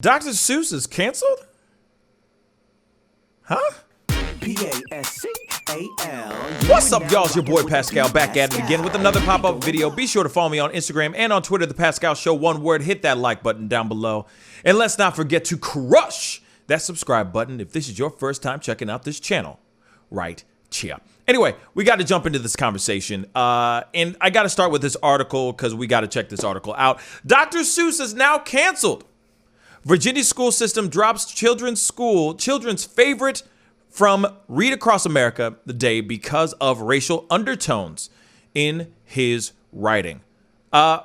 Dr. Seuss is canceled? Huh? P-A-S-C-A-L. What's up, y'all? It's your boy Pascal back at it again with another pop-up video. Be sure to follow me on Instagram and on Twitter, The Pascal Show. One word, hit that like button down below. And let's not forget to crush that subscribe button if this is your first time checking out this channel right here. Anyway, we got to jump into this conversation. And I got to start with this article because we got to check this article out. Dr. Seuss is now canceled. Virginia school system drops children's favorite from Read Across America Day because of racial undertones in his writing. I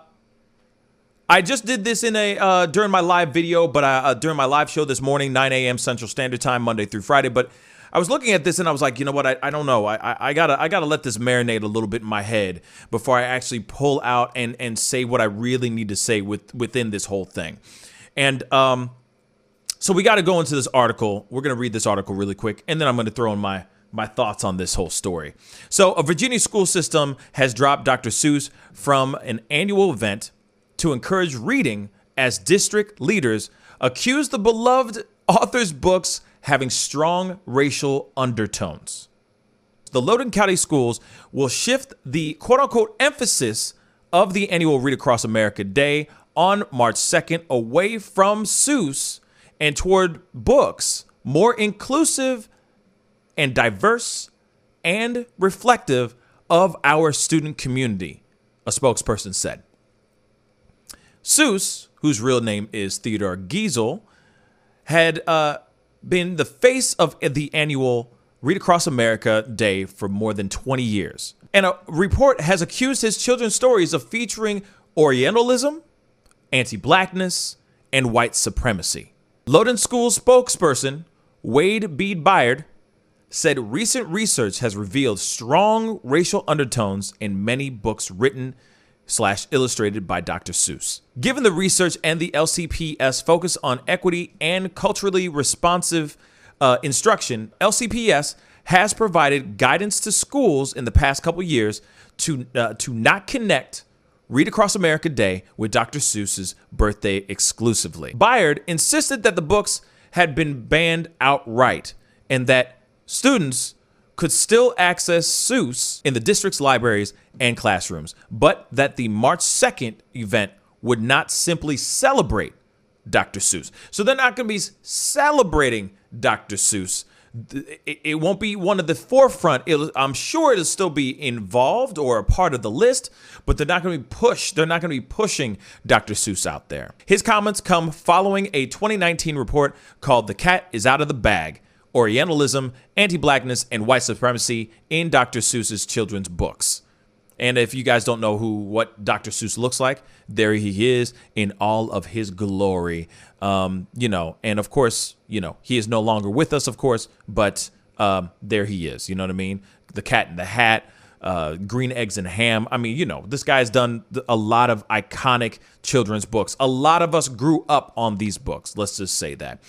just did this in a during my live video, but during my live show this morning, 9 a.m. Central Standard Time, Monday through Friday. But I was looking at this and I was like, you know what? I don't know. I gotta let this marinate a little bit in my head before I actually pull out and say what I really need to say within this whole thing. And so we got to go into this article. We're going to read this article really quick, and then I'm going to throw in my thoughts on this whole story. So a Virginia school system has dropped Dr. Seuss from an annual event to encourage reading as district leaders accuse the beloved author's books having strong racial undertones. The Loudon County schools will shift the quote-unquote emphasis of the annual Read Across America Day on March 2nd away from Seuss and toward books more inclusive and diverse and reflective of our student community, a spokesperson said. Seuss, whose real name is Theodor Geisel, had been the face of the annual Read Across America Day for more than 20 years. And a report has accused his children's stories of featuring orientalism, anti-blackness, and white supremacy. Loudon School spokesperson Wade B. Byard said recent research has revealed strong racial undertones in many books written/illustrated by Dr. Seuss. Given the research and the LCPS focus on equity and culturally responsive instruction, LCPS has provided guidance to schools in the past couple years to not connect Read Across America Day with Dr. Seuss's birthday exclusively. Byard insisted that the books had been banned outright and that students could still access Seuss in the district's libraries and classrooms, but that the March 2nd event would not simply celebrate Dr. Seuss. So they're not going to be celebrating Dr. Seuss. It won't be one of the forefront. I'm sure it'll still be involved or a part of the list, but they're not going to be pushed. They're not going to be pushing Dr. Seuss out there. His comments come following a 2019 report called "The Cat is Out of the Bag: Orientalism, Anti-Blackness, and White Supremacy in Dr. Seuss's Children's Books." And if you guys don't know what Dr. Seuss looks like, there he is in all of his glory. And of course, he is no longer with us, of course, but there he is. You know what I mean? The Cat in the Hat, Green Eggs and Ham. I mean, this guy's done a lot of iconic children's books. A lot of us grew up on these books. Let's just say that.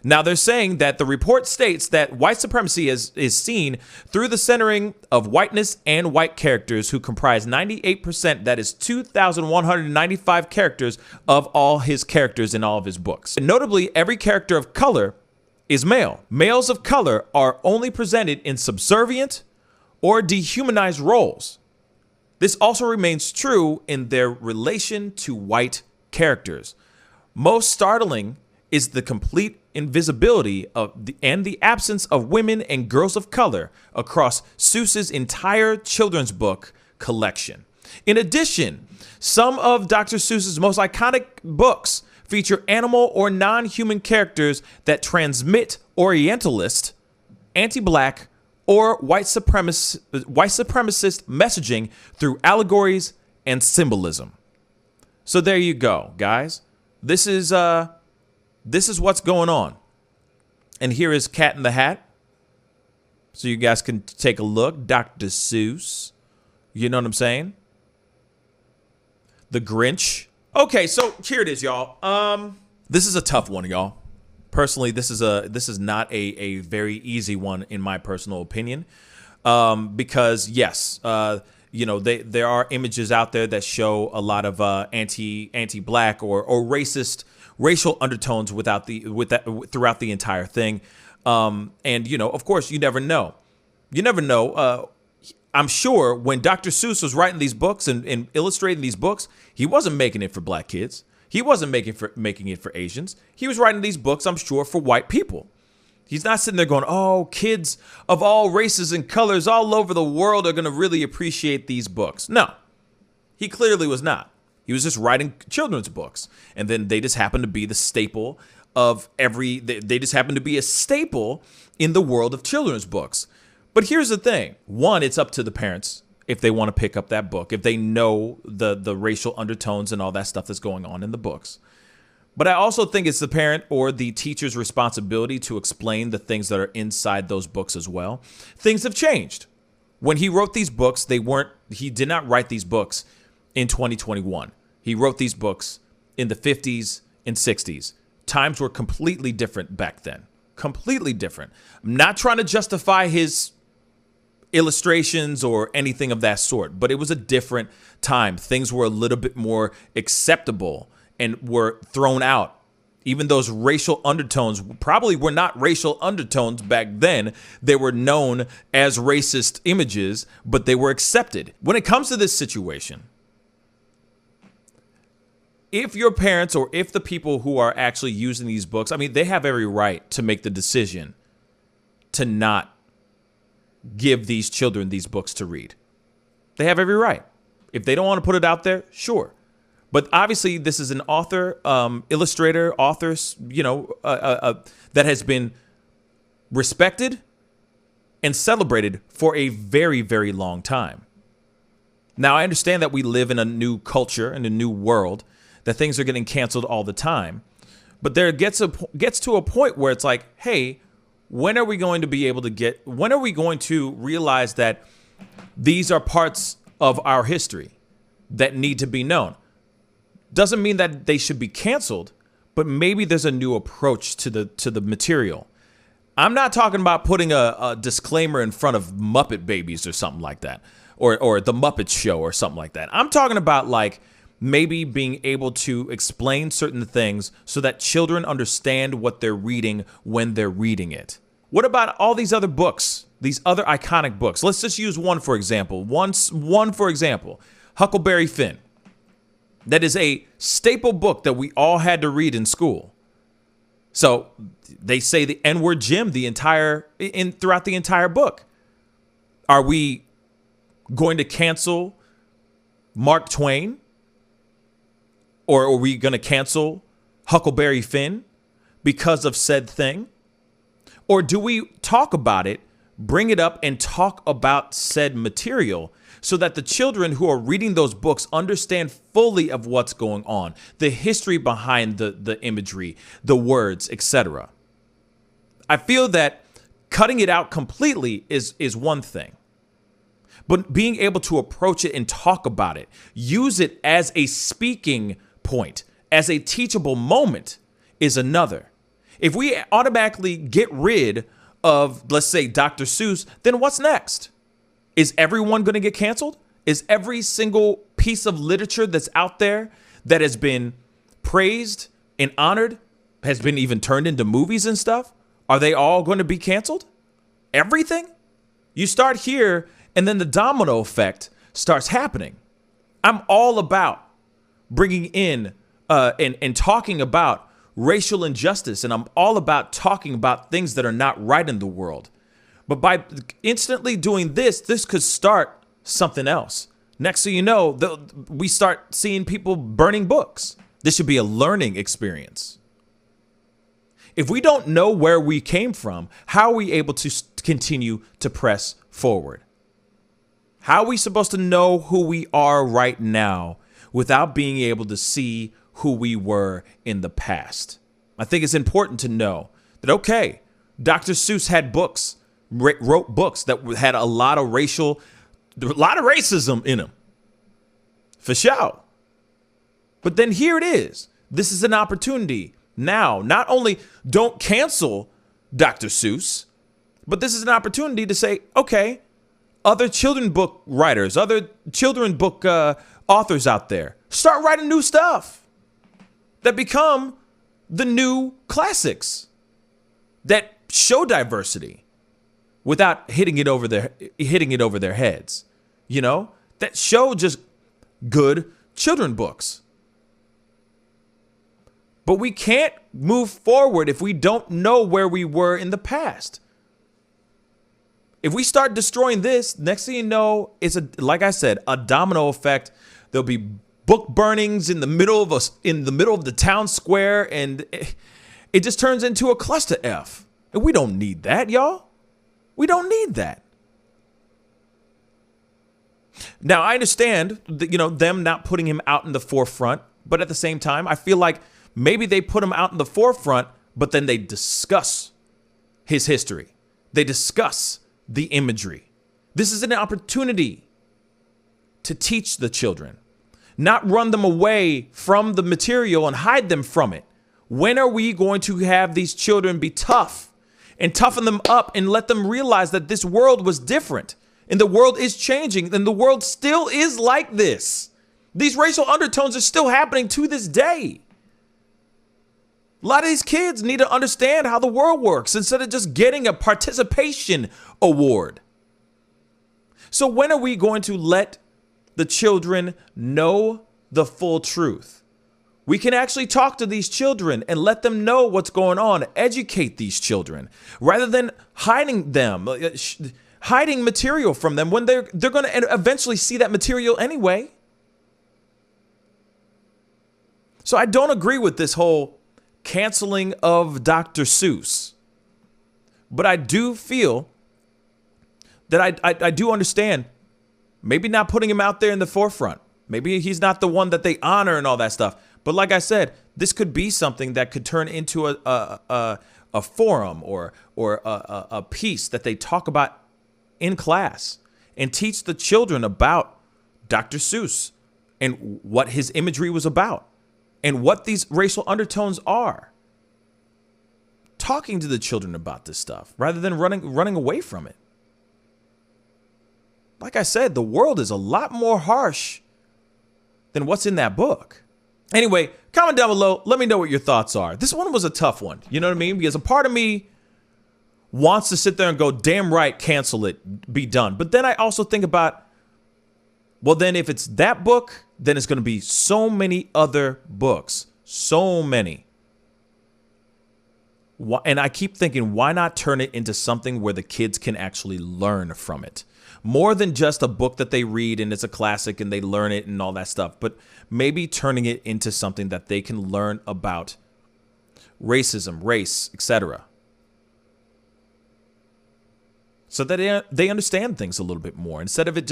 Now, they're saying that the report states that white supremacy is seen through the centering of whiteness and white characters who comprise 98%, that is 2,195 characters of all his characters in all of his books. And notably, every character of color is male. Males of color are only presented in subservient or dehumanized roles. This also remains true in their relation to white characters. Most startling is the complete invisibility and the absence of women and girls of color across Seuss's entire children's book collection. In addition, some of Dr. Seuss's most iconic books feature animal or non-human characters that transmit Orientalist, anti-black, or white supremacist messaging through allegories and symbolism. So there you go, guys. This is what's going on. And here is Cat in the Hat. So you guys can take a look. Dr. Seuss. You know what I'm saying? The Grinch. Okay, so here it is, y'all. This is a tough one, y'all. Personally, this is not a very easy one in my personal opinion. Because yes, there are images out there that show a lot of anti-black or racist racial undertones throughout the entire thing. And, you know, of course, you never know. You never know. I'm sure when Dr. Seuss was writing these books and illustrating these books, he wasn't making it for black kids. He wasn't making it for Asians. He was writing these books, I'm sure, for white people. He's not sitting there going, oh, kids of all races and colors all over the world are going to really appreciate these books. No, he clearly was not. He was just writing children's books. And then they just happened to be the staple of they just happened to be a staple in the world of children's books. But here's the thing. One, it's up to the parents if they want to pick up that book, if they know the racial undertones and all that stuff that's going on in the books. But I also think it's the parent or the teacher's responsibility to explain the things that are inside those books as well. Things have changed. When he wrote these books, he did not write these books in 2021. He wrote these books in the 50s and 60s. Times were completely different back then. Completely different. I'm not trying to justify his illustrations or anything of that sort, but it was a different time. Things were a little bit more acceptable and were thrown out. Even those racial undertones probably were not racial undertones back then. They were known as racist images, but they were accepted. When it comes to this situation, if your parents or if the people who are actually using these books, I mean, they have every right to make the decision to not give these children these books to read. They have every right. If they don't want to put it out there, sure. But obviously, this is an author, illustrator, that has been respected and celebrated for a very, very long time. Now, I understand that we live in a new culture and a new world, that things are getting canceled all the time. But there gets to a point where it's like, hey, when are we going to realize that these are parts of our history that need to be known? Doesn't mean that they should be canceled, but maybe there's a new approach to the material. I'm not talking about putting a disclaimer in front of Muppet Babies or something like that, or the Muppet Show or something like that. I'm talking about like maybe being able to explain certain things so that children understand what they're reading when they're reading it. What about all these other books, these other iconic books? Let's just use one for example. One for example, Huckleberry Finn. That is a staple book that we all had to read in school. So they say the N-word Jim throughout the entire book. Are we going to cancel Mark Twain? Or are we going to cancel Huckleberry Finn because of said thing? Or do we talk about it, bring it up, and talk about said material so that the children who are reading those books understand fully of what's going on, the history behind the imagery, the words, etc.? I feel that cutting it out completely is one thing. But being able to approach it and talk about it, use it as a speaking point, as a teachable moment, is another. If we automatically get rid of, let's say, Dr. Seuss, then what's next? Is everyone going to get canceled? Is every single piece of literature that's out there that has been praised and honored, has been even turned into movies and stuff, are they all going to be canceled? Everything? You start here, and then the domino effect starts happening. I'm all about bringing in and talking about racial injustice, and I'm all about talking about things that are not right in the world. But by instantly doing this could start something else. Next thing you know, we start seeing people burning books. This should be a learning experience. If we don't know where we came from, how are we able to continue to press forward? How are we supposed to know who we are right now without being able to see who we were in the past? I think it's important to know that, okay, Dr. Seuss had books, wrote books that had a lot of racism in them, for sure. But then here it is. This is an opportunity now. Not only don't cancel Dr. Seuss, but this is an opportunity to say, okay, other children book writers, other children book authors out there, start writing new stuff that become the new classics that show diversity without hitting it over their heads, that show just good children books. But we can't move forward if we don't know where we were in the past. If we start destroying this, next thing you know, it's like I said, a domino effect. There'll be book burnings in the middle of the town square, and it just turns into a cluster F. And we don't need that, y'all. We don't need that. Now, I understand that, them not putting him out in the forefront, but at the same time, I feel like maybe they put him out in the forefront, but then they discuss his history. They discuss the imagery. This is an opportunity to teach the children, not run them away from the material and hide them from it. When are we going to have these children be tough and toughen them up and let them realize that this world was different and the world is changing and the world still is like this? These racial undertones are still happening to this day. A lot of these kids need to understand how the world works instead of just getting a participation award. So when are we going to let the children know the full truth? We can actually talk to these children and let them know what's going on, educate these children, rather than hiding material from them when they're going to eventually see that material anyway. So I don't agree with this whole canceling of Dr. Seuss, but I do feel that I do understand maybe not putting him out there in the forefront. Maybe he's not the one that they honor and all that stuff. But like I said, this could be something that could turn into a forum or a piece that they talk about in class and teach the children about Dr. Seuss and what his imagery was about and what these racial undertones are. Talking to the children about this stuff rather than running away from it. Like I said, the world is a lot more harsh than what's in that book. Anyway, comment down below. Let me know what your thoughts are. This one was a tough one. You know what I mean? Because a part of me wants to sit there and go, damn right, cancel it, be done. But then I also think about, well, then if it's that book, then it's going to be so many other books. So many. And I keep thinking, why not turn it into something where the kids can actually learn from it? More than just a book that they read and it's a classic and they learn it and all that stuff, but maybe turning it into something that they can learn about racism, race, etc. So that they understand things a little bit more instead of them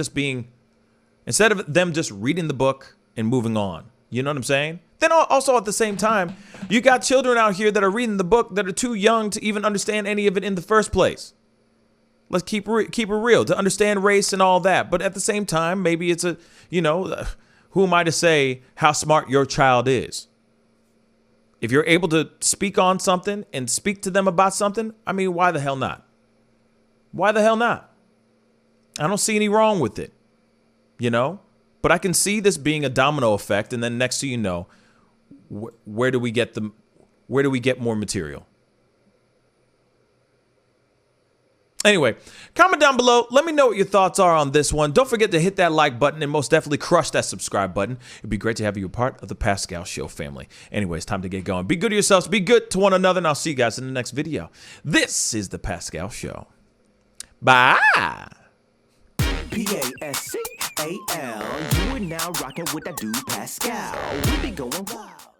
just reading the book and moving on. You know what I'm saying? Then also at the same time, you got children out here that are reading the book that are too young to even understand any of it in the first place. Let's keep it real, to understand race and all that. But at the same time, maybe it's who am I to say how smart your child is? If you're able to speak on something and speak to them about something, I mean, why the hell not? Why the hell not? I don't see any wrong with it, But I can see this being a domino effect, and then next thing you know, where do we get more material? Anyway, comment down below. Let me know what your thoughts are on this one. Don't forget to hit that like button and most definitely crush that subscribe button. It'd be great to have you a part of the Pascal Show family. Anyways, time to get going. Be good to yourselves. Be good to one another, and I'll see you guys in the next video. This is the Pascal Show. Bye. Pascal, you are now rocking with that dude Pascal. We be going wild.